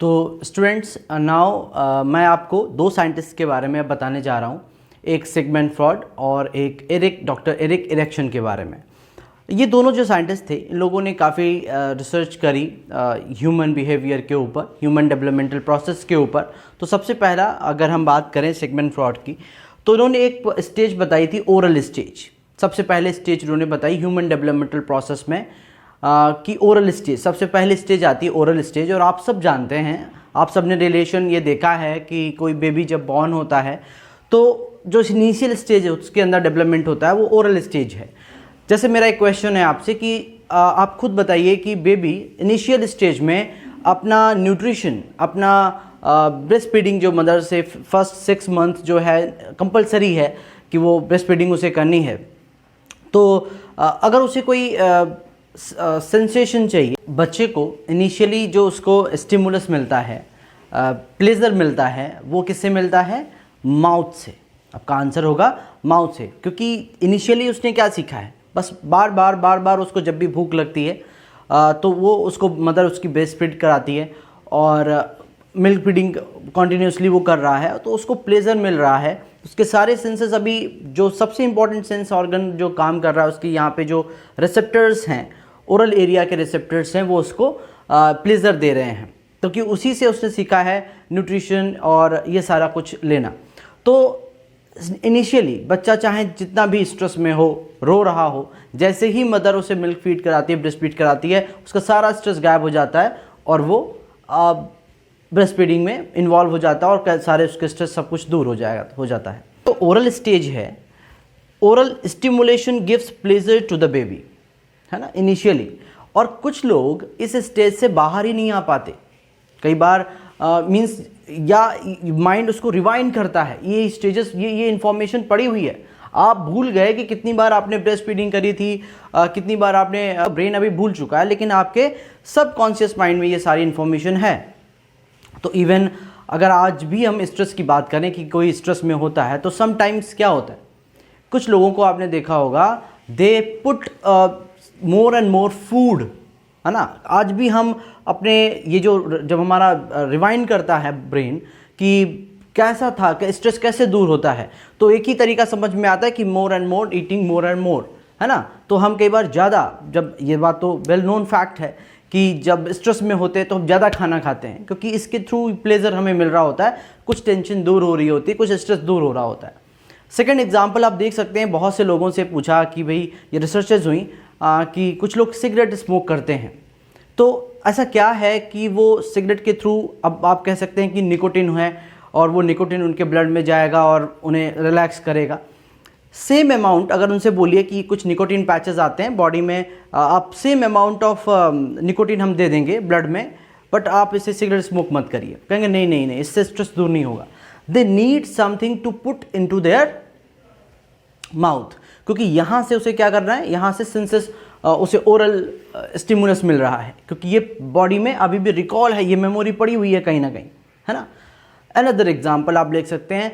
तो students now मैं आपको दो साइंटिस्ट के बारे में बताने जा रहा हूँ, एक सिगमंड फ्रॉइड और एक डॉक्टर एरिक इरेक्शन के बारे में। ये दोनों जो साइंटिस्ट थे, इन लोगों ने काफ़ी रिसर्च करी ह्यूमन बिहेवियर के ऊपर, ह्यूमन डेवलपमेंटल प्रोसेस के ऊपर। तो सबसे पहला अगर हम बात करें सिगमंड फ्रॉइड की, तो उन्होंने एक स्टेज बताई थी, ओरल स्टेज। सबसे पहले स्टेज उन्होंने बताई ह्यूमन डेवलपमेंटल प्रोसेस में कि ओरल स्टेज, सबसे पहली स्टेज आती है ओरल स्टेज। और आप सब जानते हैं, आप सब ने रिलेशन ये देखा है कि कोई बेबी जब बॉर्न होता है तो जो इनिशियल स्टेज है उसके अंदर डेवलपमेंट होता है, वो ओरल स्टेज है। जैसे मेरा एक क्वेश्चन है आपसे कि आप खुद बताइए कि बेबी इनिशियल स्टेज में अपना न्यूट्रिशन, अपना ब्रेस्ट फीडिंग जो मदर से फर्स्ट 6 मंथ जो है कंपलसरी है कि वो ब्रेस्ट फीडिंग उसे करनी है। तो अगर उसे कोई सेंसेशन चाहिए, बच्चे को इनिशियली जो उसको स्टिमुलस मिलता है, प्लेजर मिलता है, वो किससे मिलता है? माउथ से। आपका आंसर होगा माउथ से, क्योंकि इनिशियली उसने क्या सीखा है? बस बार बार उसको जब भी भूख लगती है तो वो उसको मदर उसकी ब्रेस्ट फीड कराती है और मिल्क फीडिंग कॉन्टीन्यूसली वो कर रहा है, तो उसको प्लेजर मिल रहा है। उसके सारे सेंसेस, अभी जो सबसे इंपॉर्टेंट सेंस ऑर्गन जो काम कर रहा है, उसके यहाँ पे जो रिसेप्टर्स हैं, ओरल एरिया के रिसेप्टर्स हैं, वो उसको प्लेजर दे रहे हैं, क्योंकि उसी से उसने सीखा है न्यूट्रिशन और ये सारा कुछ लेना। तो इनिशियली बच्चा चाहे जितना भी स्ट्रेस में हो, रो रहा हो, जैसे ही मदर उसे मिल्क फीड कराती है, ब्रेस्ट फीड कराती है, उसका सारा स्ट्रेस गायब हो जाता है और वो ब्रेस्ट फीडिंग में इन्वॉल्व हो जाता है और सारे उसके स्ट्रेस सब कुछ दूर हो जाता है। तो ओरल स्टेज है, oral stimulation gives pleasure to the baby, है ना, इनिशियली। और कुछ लोग इस स्टेज से बाहर ही नहीं आ पाते, कई बार मींस या माइंड उसको रिवाइंड करता है, ये स्टेजेस, ये इन्फॉर्मेशन पड़ी हुई है, आप भूल गए कि कितनी बार आपने ब्रेस्ट फीडिंग करी थी, कितनी बार आपने, ब्रेन अभी भूल चुका है, लेकिन आपके सबकॉन्शियस माइंड में ये सारी इन्फॉर्मेशन है। तो इवन अगर आज भी हम स्ट्रेस की बात करें कि कोई स्ट्रेस में होता है, तो समटाइम्स क्या होता है, कुछ लोगों को आपने देखा होगा, they put more and more food, है ना। आज भी हम अपने ये जो, जब हमारा रिवाइंड करता है ब्रेन कि कैसा था, कि स्ट्रेस कैसे दूर होता है, तो एक ही तरीका समझ में आता है कि more and more, eating more and more, है ना। तो हम कई बार ज़्यादा, जब ये बात तो वेल नोन फैक्ट है कि जब स्ट्रेस में होते हैं तो हम ज़्यादा खाना खाते हैं, क्योंकि इसके थ्रू प्लेजर हमें मिल रहा होता है, कुछ टेंशन दूर हो रही होती है, कुछ स्ट्रेस दूर हो रहा होता है। सेकेंड एग्जाम्पल आप देख सकते हैं, बहुत से लोगों से पूछा कि भाई, ये रिसर्चेज हुई कि कुछ लोग सिगरेट स्मोक करते हैं, तो ऐसा क्या है कि वो सिगरेट के थ्रू, अब आप कह सकते हैं कि निकोटिन है और वो निकोटिन उनके ब्लड में जाएगा और उन्हें रिलैक्स करेगा। सेम अमाउंट अगर उनसे बोलिए कि कुछ निकोटिन पैचेस आते हैं बॉडी में, आप सेम अमाउंट ऑफ निकोटिन हम दे देंगे ब्लड में, बट आप इसे सिगरेट स्मोक मत करिए, कहेंगे नहीं नहीं नहीं, इससे स्ट्रेस दूर नहीं होगा। They need something to put into their mouth, क्योंकि यहाँ से उसे क्या करना है, यहाँ से सेंसेस, उसे ओरल स्टिमुलस मिल रहा है, क्योंकि ये बॉडी में अभी भी रिकॉल है, ये मेमोरी पड़ी हुई है कहीं ना कहीं, है ना। अनदर एग्जाम्पल आप ले सकते हैं,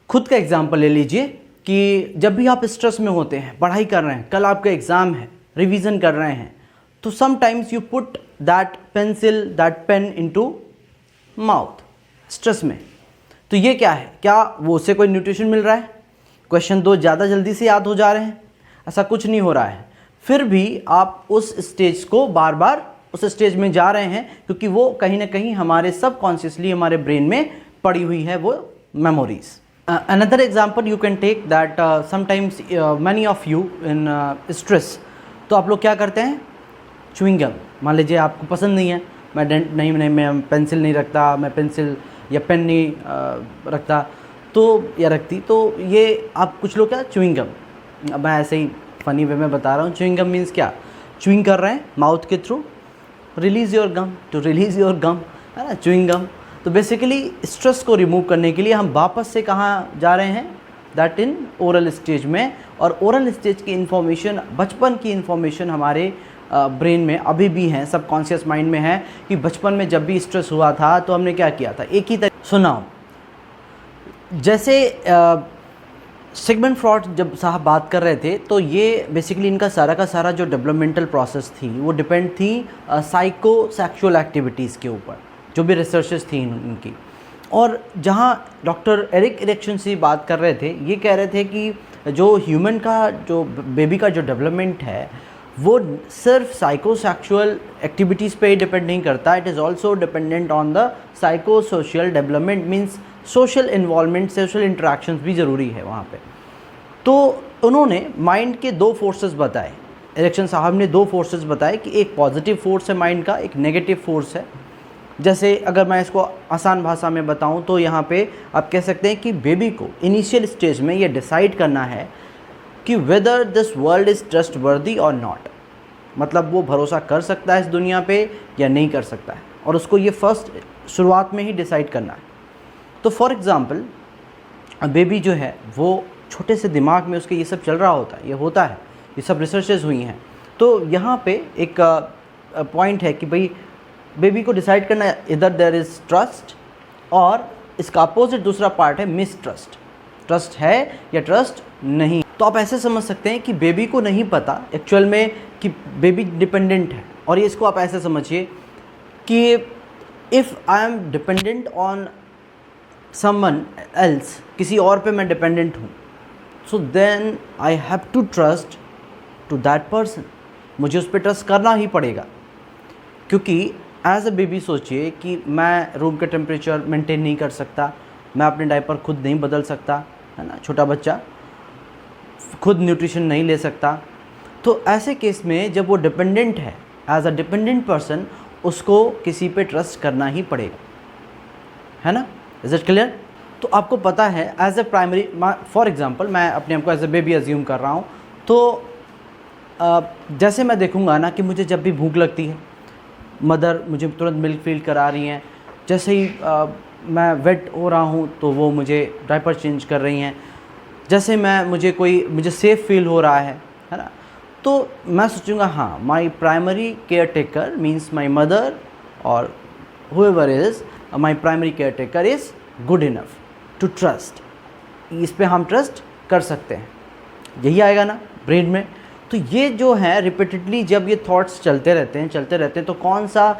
खुद का एग्जाम्पल ले लीजिए कि जब भी आप स्ट्रेस में होते हैं, पढ़ाई कर रहे हैं, कल आपका एग्ज़ाम है, रिवीजन कर रहे हैं, तो sometimes you put that pencil, that pain into mouth stress में। तो ये क्या है, क्या वो उससे कोई न्यूट्रिशन मिल रहा है? क्वेश्चन 2 ज़्यादा जल्दी से याद हो जा रहे हैं? ऐसा कुछ नहीं हो रहा है। फिर भी आप उस स्टेज को बार बार उस स्टेज में जा रहे हैं, क्योंकि वो कहीं ना कहीं हमारे सबकॉन्शियसली हमारे ब्रेन में पड़ी हुई है वो memories. Another example you can take that sometimes many of you in stress, तो आप लोग क्या करते हैं? च्युइंग गम, मान लीजिए आपको पसंद नहीं है, मैं पेंसिल नहीं रखता, मैं पेंसिल या पेन नहीं रखता तो, या रखती, तो ये आप कुछ लोग क्या, च्युइंग गम, मैं ऐसे ही फनी वे में बता रहा हूँ। च्युइंग गम मीन्स क्या, च्युइंग कर रहे हैं माउथ के through, release your gum, to release your gum, है ना, च्युइंग गम। तो बेसिकली स्ट्रेस को रिमूव करने के लिए हम वापस से कहाँ जा रहे हैं, दैट इन ओरल स्टेज में। और ओरल स्टेज की इन्फॉर्मेशन, बचपन की इन्फॉर्मेशन हमारे ब्रेन में अभी भी है, सबकॉन्शियस माइंड में है, कि बचपन में जब भी स्ट्रेस हुआ था तो हमने क्या किया था, एक ही तरह सुनाओ। जैसे सिगमंड फ्रॉइड जब साहब बात कर रहे थे, तो ये बेसिकली इनका सारा का सारा जो डेवलपमेंटल प्रोसेस थी वो डिपेंड थी साइको सेक्सुअल एक्टिविटीज़ के ऊपर। जो भी रिसर्चेस थी उनकी। और जहाँ डॉक्टर एरिक इरिक्सन से बात कर रहे थे, ये कह रहे थे कि जो ह्यूमन का, जो बेबी का जो डेवलपमेंट है वो सिर्फ साइकोसेक्सुअल एक्टिविटीज़ पे ही डिपेंड नहीं करता, it is also dependent on the psycho social development, means social involvement, social interactions भी ज़रूरी है वहाँ पे। तो उन्होंने माइंड के दो फोर्सेस बताए, इरिक्सन साहब ने दो फोर्सेस बताए कि एक पॉजिटिव फोर्स है माइंड का, एक नेगेटिव फोर्स है। जैसे अगर मैं इसको आसान भाषा में बताऊं तो यहाँ पे आप कह सकते हैं कि बेबी को इनिशियल स्टेज में ये डिसाइड करना है कि whether this world is trustworthy और नॉट, मतलब वो भरोसा कर सकता है इस दुनिया पे या नहीं कर सकता है, और उसको ये फर्स्ट शुरुआत में ही डिसाइड करना है। तो फॉर एग्ज़ाम्पल बेबी जो है वो छोटे से दिमाग में उसके ये सब चल रहा होता है, ये होता है, ये सब रिसर्चेज हुई हैं। तो यहाँ पे एक पॉइंट है कि भाई बेबी को डिसाइड करना है इधर देयर इज़ ट्रस्ट, और इसका अपोजिट दूसरा पार्ट है मिसट्रस्ट, ट्रस्ट है या ट्रस्ट नहीं। तो आप ऐसे समझ सकते हैं कि बेबी को नहीं पता एक्चुअल में कि बेबी डिपेंडेंट है, और ये इसको आप ऐसे समझिए कि if I am dependent on someone else, किसी और पे मैं डिपेंडेंट हूँ, so then I have to trust to that person, मुझे उस पर ट्रस्ट करना ही पड़ेगा। क्योंकि एज अ बेबी सोचिए कि मैं रूम का टेम्परेचर मेंटेन नहीं कर सकता, मैं अपने डायपर खुद नहीं बदल सकता, है ना, छोटा बच्चा खुद न्यूट्रिशन नहीं ले सकता। तो ऐसे केस में जब वो डिपेंडेंट है, एज अ डिपेंडेंट पर्सन, उसको किसी पे ट्रस्ट करना ही पड़ेगा, है ना। Is it clear? तो आपको पता है as a primary, for example मैं अपने आप को एज ए बेबी अज्यूम कर रहा हूँ, तो जैसे मैं देखूँगा ना कि मुझे जब भी भूख लगती है, मदर मुझे तुरंत मिल्क फील करा रही हैं, जैसे ही मैं वेट हो रहा हूँ तो वो मुझे डायपर चेंज कर रही हैं, जैसे मुझे सेफ़ फील हो रहा है ना, तो मैं सोचूंगा हाँ, my primary care taker means my mother और whoever is my primary care taker is good enough to trust, इस पे हम ट्रस्ट कर सकते हैं। यही आएगा ना ब्रेन में। तो ये जो है रिपीटेडली जब ये थॉट्स चलते रहते हैं तो कौन सा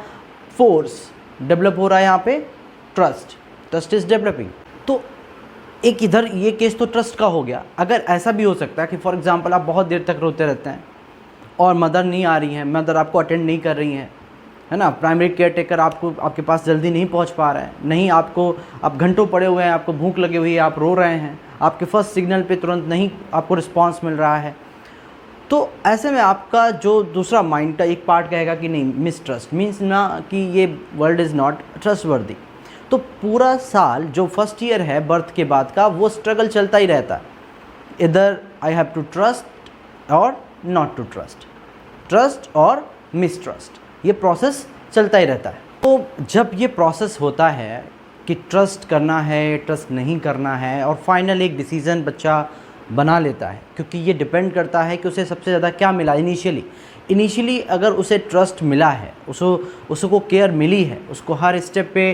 फोर्स डेवलप हो रहा है यहाँ पे? Trust is developing. तो एक इधर ये केस तो ट्रस्ट का हो गया। अगर ऐसा भी हो सकता है कि फॉर एग्जांपल आप बहुत देर तक रोते रहते हैं और मदर नहीं आ रही हैं, मदर आपको अटेंड नहीं कर रही हैं, है ना, प्राइमरी केयर टेकर आपके पास जल्दी नहीं पहुंच पा रहा है, नहीं आप घंटों पड़े हुए हैं, आपको भूख लगी हुई है, आप रो रहे हैं, आपके फर्स्ट सिग्नल पे तुरंत नहीं आपको रिस्पॉन्स मिल रहा है, तो ऐसे में आपका जो दूसरा माइंड का एक पार्ट कहेगा कि नहीं, मिसट्रस्ट मीन्स ना कि ये वर्ल्ड इज़ नॉट ट्रस्टवर्दी। तो पूरा साल जो फर्स्ट ईयर है बर्थ के बाद का, वो स्ट्रगल चलता ही रहता है, इधर आई हैव टू ट्रस्ट और नॉट टू ट्रस्ट और मिसट्रस्ट, ये प्रोसेस चलता ही रहता है। तो जब ये प्रोसेस होता है कि ट्रस्ट करना है, ट्रस्ट नहीं करना है, और फाइनल एक डिसीज़न बच्चा बना लेता है, क्योंकि ये डिपेंड करता है कि उसे सबसे ज़्यादा क्या मिला इनिशियली। अगर उसे ट्रस्ट मिला है, उसको केयर मिली है, उसको हर स्टेप पे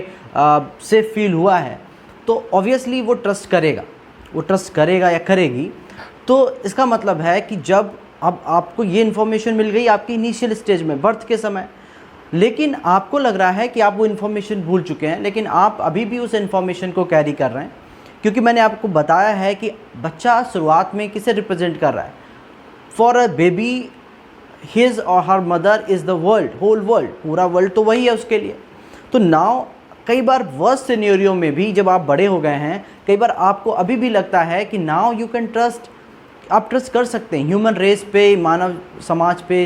सेफ फील हुआ है, तो ऑब्वियसली वो ट्रस्ट करेगा या करेगी। तो इसका मतलब है कि जब अब आपको ये इन्फॉर्मेशन मिल गई आपकी इनिशियल स्टेज में, बर्थ के समय, लेकिन आपको लग रहा है कि आप वो इन्फॉर्मेशन भूल चुके हैं, लेकिन आप अभी भी उस इन्फॉर्मेशन को कैरी कर रहे हैं, क्योंकि मैंने आपको बताया है कि बच्चा शुरुआत में किसे रिप्रेजेंट कर रहा है। फॉर अ बेबी हिज और her mother is the world, whole world, पूरा वर्ल्ड तो वही है उसके लिए। तो नाउ कई बार वर्स्ट सिनेरियो में भी जब आप बड़े हो गए हैं, कई बार आपको अभी भी लगता है कि नाउ यू कैन ट्रस्ट, आप ट्रस्ट कर सकते हैं ह्यूमन रेस पे, मानव समाज पे,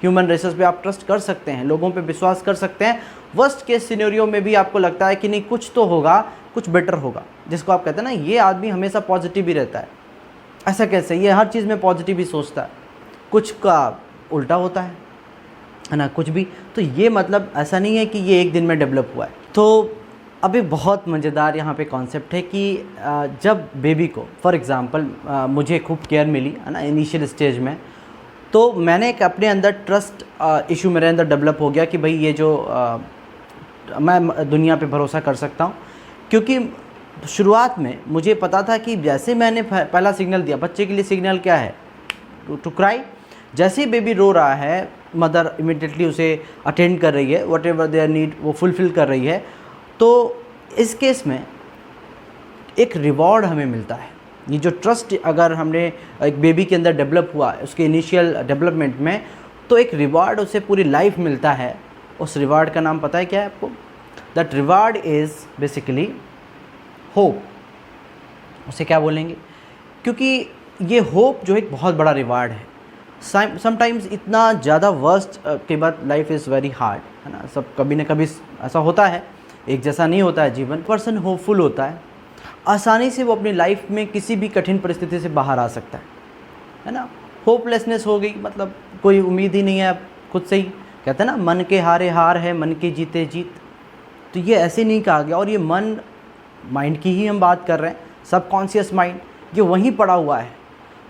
ह्यूमन रेसेस पे आप ट्रस्ट कर सकते हैं, लोगों पे विश्वास कर सकते हैं। वर्स्ट केस सिनेरियो में भी आपको लगता है कि नहीं, कुछ तो होगा, कुछ बेटर होगा, जिसको आप कहते हैं ना, ये आदमी हमेशा पॉजिटिव ही रहता है। ऐसा कैसे? ये हर चीज़ में पॉजिटिव ही सोचता है, कुछ का उल्टा होता है ना, कुछ भी। तो ये मतलब ऐसा नहीं है कि ये एक दिन में डेवलप हुआ है। तो अभी बहुत मज़ेदार यहाँ पे कॉन्सेप्ट है कि जब बेबी को फॉर एग्ज़ाम्पल मुझे खूब केयर मिली, है ना, इनिशियल स्टेज में, तो मैंने एक अपने अंदर ट्रस्ट इशू मेरे अंदर डेवलप हो गया कि भाई ये जो मैं दुनिया पे भरोसा कर सकता हूँ। क्योंकि शुरुआत में मुझे पता था कि जैसे मैंने पहला सिग्नल दिया, बच्चे के लिए सिग्नल क्या है? To cry. जैसे ही बेबी रो रहा है, मदर इमिडिएटली उसे अटेंड कर रही है, वट एवर देयर नीड वो फुलफ़िल कर रही है, तो इस केस में एक रिवॉर्ड हमें मिलता है। ये जो ट्रस्ट अगर हमने एक बेबी के अंदर डेवलप हुआ है उसके इनिशियल डेवलपमेंट में, तो एक रिवॉर्ड उसे पूरी लाइफ मिलता है। उस रिवॉर्ड का नाम पता है क्या है आपको? That reward is basically hope. उसे क्या बोलेंगे? क्योंकि ये होप जो एक बहुत बड़ा रिवार्ड है। समटाइम्स इतना ज़्यादा वर्स्ट के बाद लाइफ इज़ वेरी हार्ड, है ना, सब कभी ना कभी ऐसा होता है, एक जैसा नहीं होता है जीवन। पर्सन होपफुल होता है, आसानी से वो अपनी लाइफ में किसी भी कठिन परिस्थिति से बाहर आ सकता है ना। होपलेसनेस हो गई मतलब कोई उम्मीद ही नहीं है, अब खुद से ही कहते हैं ना, मन के हारे हार है, मन के जीते जीत। तो ये ऐसे नहीं कहा गया। और ये मन, माइंड की ही हम बात कर रहे हैं, सबकॉन्शियस माइंड, ये वहीं पड़ा हुआ है।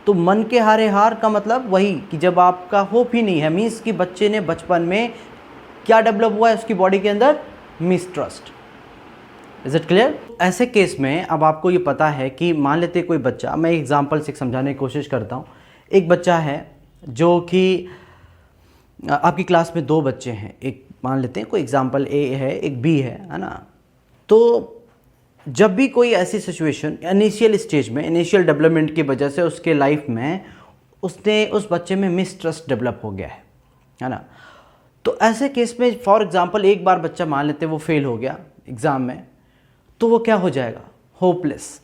तो मन के हारे हार का मतलब वही कि जब आपका होप ही नहीं है, मीन्स कि बच्चे ने बचपन में क्या डेवलप हुआ है उसकी बॉडी के अंदर? मिसट्रस्ट। Is it clear? ऐसे केस में अब आपको ये पता है कि मान लेते कोई बच्चा, मैं एग्जांपल से समझाने की कोशिश करता हूँ। एक बच्चा है जो कि आपकी क्लास में 2 बच्चे हैं, एक मान लेते हैं कोई एग्जांपल ए है, एक बी है ना। तो जब भी कोई ऐसी सिचुएशन इनिशियल स्टेज में, इनिशियल डेवलपमेंट की वजह से उसके लाइफ में उस बच्चे में मिसट्रस्ट डेवलप हो गया है ना। तो ऐसे केस में फॉर एग्जांपल एक बार बच्चा मान लेते वो फेल हो गया एग्ज़ाम में, तो वो क्या हो जाएगा? होपलेस।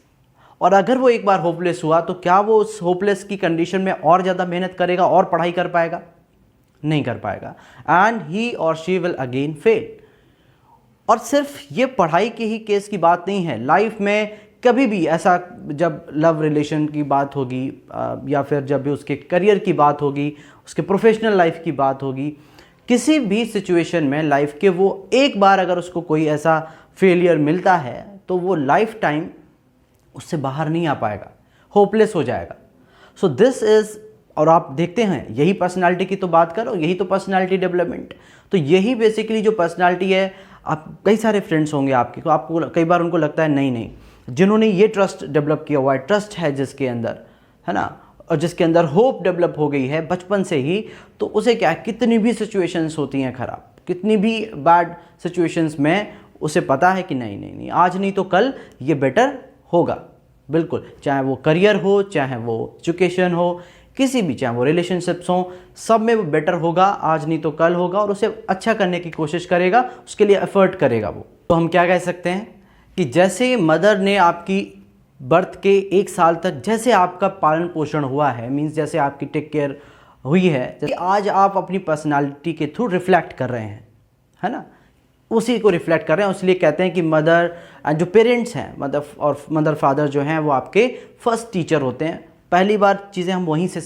और अगर वो एक बार होपलेस हुआ तो क्या वो उस होपलेस की कंडीशन में और ज़्यादा मेहनत करेगा और पढ़ाई कर पाएगा? नहीं कर पाएगा। एंड ही और शी विल अगेन फेल। और सिर्फ ये पढ़ाई के ही केस की बात नहीं है, लाइफ में कभी भी ऐसा, जब लव रिलेशन की बात होगी या फिर जब भी उसके करियर की बात होगी, उसके प्रोफेशनल लाइफ की बात होगी, किसी भी सिचुएशन में लाइफ के, वो एक बार अगर उसको कोई ऐसा फेलियर मिलता है तो वो लाइफ टाइम उससे बाहर नहीं आ पाएगा, होपलेस हो जाएगा। सो दिस इज़, और आप देखते हैं यही पर्सनालिटी की तो बात करो, यही तो पर्सनालिटी डेवलपमेंट। तो यही बेसिकली जो पर्सनालिटी है, आप कई सारे फ्रेंड्स होंगे आपके, तो आपको कई बार उनको लगता है नहीं, जिन्होंने ये ट्रस्ट डेवलप किया हुआ है, ट्रस्ट है जिसके अंदर, है ना, और जिसके अंदर होप डेवलप हो गई है बचपन से ही, तो उसे क्या, कितनी भी सिचुएशंस होती हैं ख़राब, कितनी भी बैड सिचुएशंस में उसे पता है कि नहीं, आज नहीं तो कल ये बेटर होगा। बिल्कुल, चाहे वो करियर हो, चाहे वो एजुकेशन हो, किसी भी, चाहे वो रिलेशनशिप्स हों, सब में वो बेटर होगा, आज नहीं तो कल होगा, और उसे अच्छा करने की कोशिश करेगा, उसके लिए एफर्ट करेगा वो। तो हम क्या कह सकते हैं कि जैसे मदर ने आपकी बर्थ के 1 साल तक जैसे आपका पालन पोषण हुआ है, मीन्स जैसे आपकी टेक केयर हुई है, जैसे आज आप अपनी पर्सनालिटी के थ्रू रिफ्लेक्ट कर रहे हैं, है ना, उसी को रिफ्लेक्ट कर रहे हैं। इसलिए कहते हैं कि मदर जो पेरेंट्स हैं, मदर फादर जो हैं, वो आपके फर्स्ट टीचर होते हैं। पहली बार चीज़ें हम वहीं से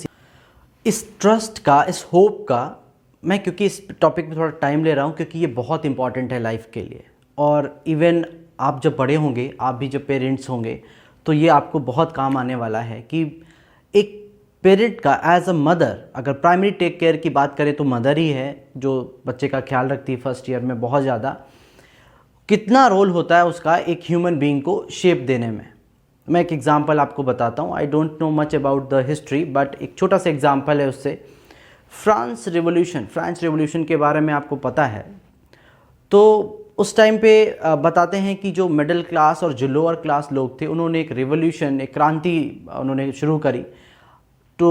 इस ट्रस्ट का, इस होप का, मैं क्योंकि इस टॉपिक पे थोड़ा टाइम ले रहा हूँ क्योंकि ये बहुत इंपॉर्टेंट है लाइफ के लिए। और इवन आप जब बड़े होंगे, आप भी जब पेरेंट्स होंगे, तो ये आपको बहुत काम आने वाला है कि एक पेरेंट का एज अ मदर, अगर प्राइमरी टेक केयर की बात करें तो मदर ही है जो बच्चे का ख्याल रखती है फर्स्ट ईयर में बहुत ज़्यादा। कितना रोल होता है उसका एक ह्यूमन बीइंग को शेप देने में। मैं एक एग्जांपल आपको बताता हूँ। I don't know much about the history, but एक छोटा सा एग्जांपल है उससे। फ्रांस रिवॉल्यूशन के बारे में आपको पता है। तो उस टाइम पे बताते हैं कि जो मिडिल क्लास और जो लोअर क्लास लोग थे, उन्होंने एक रिवॉल्यूशन, एक क्रांति उन्होंने शुरू करी तो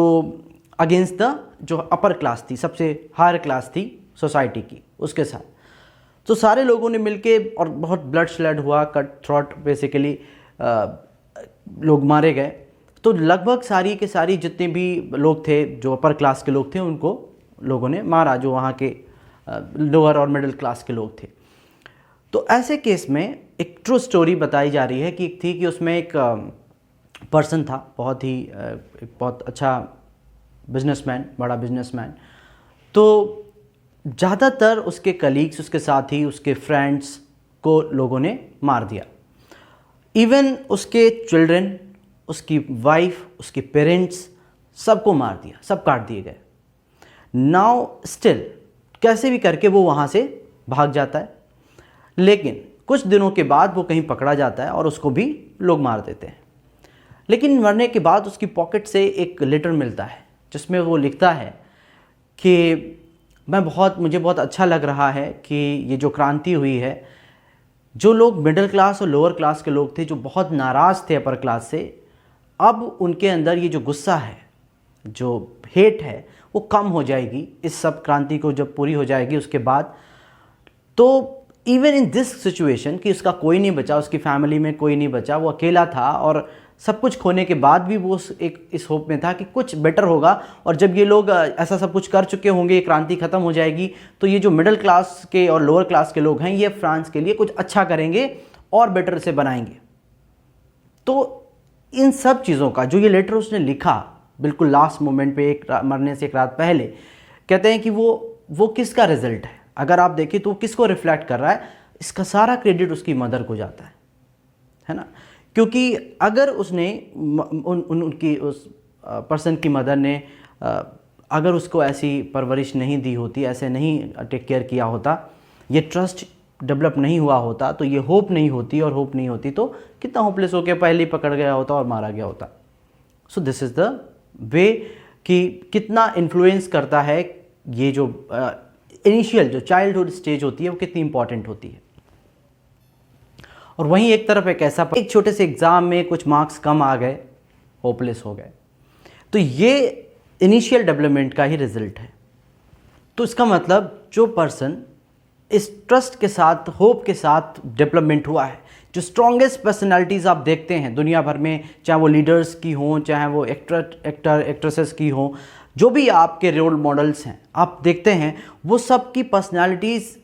अगेंस्ट द जो अपर क्लास थी, सबसे हायर क्लास थी सोसाइटी की, उसके साथ। तो सारे लोगों ने मिलके, और बहुत ब्लड स्लेड हुआ, कट थ्रोट बेसिकली लोग मारे गए। तो लगभग सारी के सारी जितने भी लोग थे जो अपर क्लास के लोग थे, उनको लोगों ने मारा, जो वहाँ के लोअर और मिडिल क्लास के लोग थे। तो ऐसे केस में एक ट्रू स्टोरी बताई जा रही है कि एक थी कि उसमें एक पर्सन था, बहुत अच्छा बिजनेसमैन, बड़ा बिजनेसमैन। तो ज़्यादातर उसके कलीग्स, उसके साथी, उसके फ्रेंड्स को लोगों ने मार दिया। इवन उसके चिल्ड्रन, उसकी वाइफ, उसके पेरेंट्स, सबको मार दिया, सब काट दिए गए। नाउ स्टिल कैसे भी करके वो वहाँ से भाग जाता है, लेकिन कुछ दिनों के बाद वो कहीं पकड़ा जाता है और उसको भी लोग मार देते हैं। लेकिन मरने के बाद उसकी पॉकेट से एक लेटर मिलता है जिसमें वो लिखता है कि मुझे बहुत अच्छा लग रहा है कि ये जो क्रांति हुई है, जो लोग मिडिल क्लास और लोअर क्लास के लोग थे जो बहुत नाराज़ थे अपर क्लास से, अब उनके अंदर ये जो गुस्सा है, जो हेट है, वो कम हो जाएगी इस सब क्रांति को जब पूरी हो जाएगी उसके बाद। तो इवन इन दिस सिचुएशन कि उसका कोई नहीं बचा, उसकी फैमिली में कोई नहीं बचा, वो अकेला था और सब कुछ खोने के बाद भी वो इस होप में था कि कुछ बेटर होगा, और जब ये लोग ऐसा सब कुछ कर चुके होंगे, ये क्रांति ख़त्म हो जाएगी, तो ये जो मिडिल क्लास के और लोअर क्लास के लोग हैं ये फ्रांस के लिए कुछ अच्छा करेंगे और बेटर से बनाएंगे। तो इन सब चीज़ों का जो ये लेटर उसने लिखा बिल्कुल लास्ट मोमेंट पे, मरने से एक रात पहले, कहते हैं कि वो किसका रिजल्ट है। अगर आप देखें तो किसको रिफ्लेक्ट कर रहा है, इसका सारा क्रेडिट उसकी मदर को जाता है ना। क्योंकि अगर उसने उनकी उस पर्सन की मदर ने अगर उसको ऐसी परवरिश नहीं दी होती, ऐसे नहीं टेक केयर किया होता, ये ट्रस्ट डेवलप नहीं हुआ होता, तो ये होप नहीं होती, और होप नहीं होती तो कितना होपलेस होकर पहले ही पकड़ गया होता और मारा गया होता। So this is the way कि कितना इन्फ्लुएंस करता है ये जो इनिशियल जो चाइल्डहुड स्टेज होती है वो कितनी इंपॉर्टेंट होती है। और वहीं एक तरफ एक छोटे से एग्ज़ाम में कुछ मार्क्स कम आ गए, होपलेस हो गए, तो ये इनिशियल डेवलपमेंट का ही रिजल्ट है। तो इसका मतलब जो पर्सन इस ट्रस्ट के साथ, होप के साथ डेवलपमेंट हुआ है, जो स्ट्रॉन्गेस्ट पर्सनालिटीज़ आप देखते हैं दुनिया भर में, चाहे वो लीडर्स की हों, चाहे वो एक्ट्रेसेस की हों, जो भी आपके रोल मॉडल्स हैं आप देखते हैं, वो सब की पर्सनालिटीज़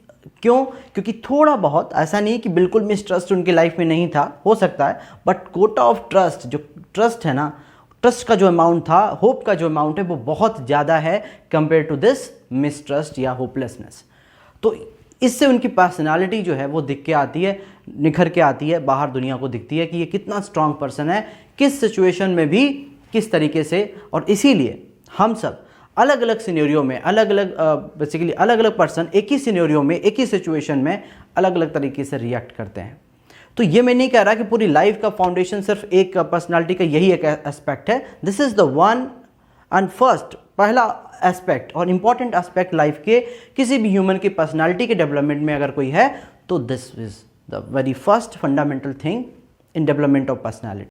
क्यों? क्योंकि थोड़ा बहुत, ऐसा नहीं कि बिल्कुल मिसट्रस्ट उनकी लाइफ में नहीं था, हो सकता है, बट कोटा ऑफ ट्रस्ट, जो ट्रस्ट है ना, ट्रस्ट का जो अमाउंट था, होप का जो अमाउंट है, वो बहुत ज़्यादा है कंपेयर टू दिस मिसट्रस्ट या होपलेसनेस। तो इससे उनकी पर्सनालिटी जो है वो दिख के आती है, निखर के आती है, बाहर दुनिया को दिखती है कि ये कितना स्ट्रांग पर्सन है, किस सिचुएशन में भी किस तरीके से। और इसीलिए हम सब अलग अलग सिनेरियो में, अलग अलग बेसिकली अलग अलग पर्सन एक ही सिनेरियो में, एक ही सिचुएशन में अलग अलग तरीके से रिएक्ट करते हैं। तो ये मैं नहीं कह रहा कि पूरी लाइफ का फाउंडेशन सिर्फ एक पर्सनालिटी का यही एक एस्पेक्ट है। This is the one and first, पहला एस्पेक्ट और इम्पॉर्टेंट एस्पेक्ट लाइफ के, किसी भी ह्यूमन की पर्सनालिटी के डेवलपमेंट में अगर कोई है तो this is the very first fundamental thing in development of personality.